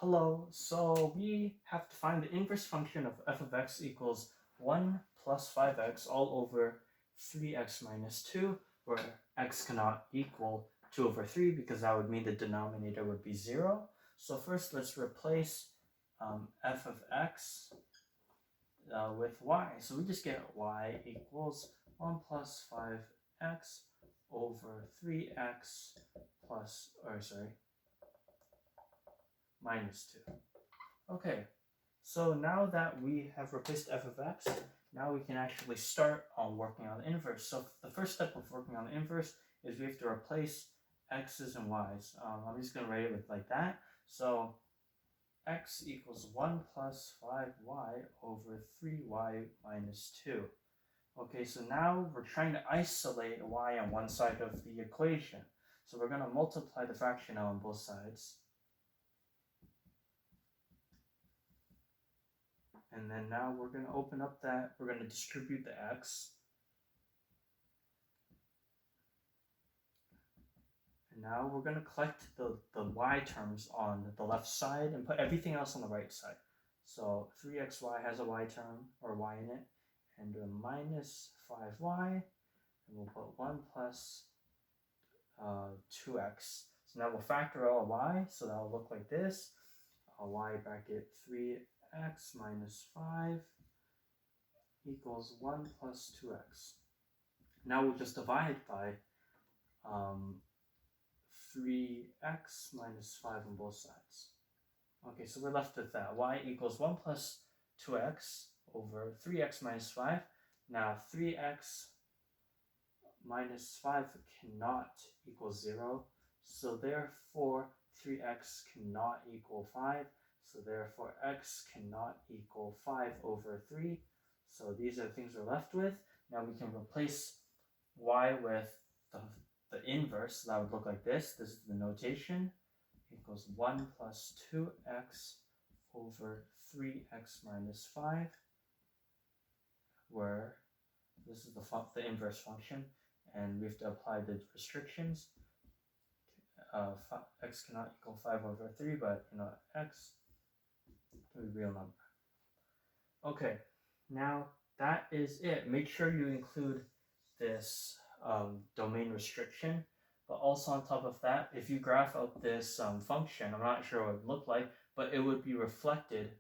Hello, so we have to find the inverse function of f of x equals 1 plus 5x all over 3x minus 2, where x cannot equal 2 over 3 because that would mean the denominator would be 0. So first let's replace f of x with y. So we just get y equals 1 plus 5x over 3x minus 2. Okay, so now that we have replaced f of x, now we can actually start on working on the inverse. So the first step of working on the inverse is we have to replace x's and y's. I'm just going to write it with like that. So x equals 1 plus 5y over 3y minus 2. Okay, so now we're trying to isolate y on one side of the equation. So we're going to multiply the fraction on both sides. And then now we're going to open up that, we're going to distribute the x. And now we're going to collect the y terms on the left side and put everything else on the right side. So 3xy has a y term, or y in it, and minus 5y, and we'll put 1 plus 2x. So now we'll factor out a y, so that will look like this. Y bracket 3x minus 5 equals 1 plus 2x. Now we'll just divide by 3x minus 5 on both sides. Okay, so we're left with that. Y equals 1 plus 2x over 3x minus 5. Now 3x minus 5 cannot equal 0. So therefore 3x cannot equal 5. So therefore x cannot equal 5 over 3. So these are the things we're left with. Now we can replace y with the inverse. So that would look like this. This is the notation. Equals 1 plus 2x over 3x minus 5, where this is the inverse function, and we have to apply the restrictions. X cannot equal 5 over 3, but x is a real number. Okay, now that is it. Make sure you include this domain restriction, but also on top of that, if you graph out this function, I'm not sure what it would look like, but it would be reflected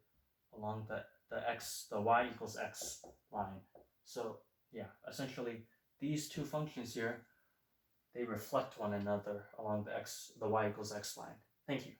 along the y equals x line. So yeah, essentially these two functions here, they reflect one another along the y equals x line. Thank you.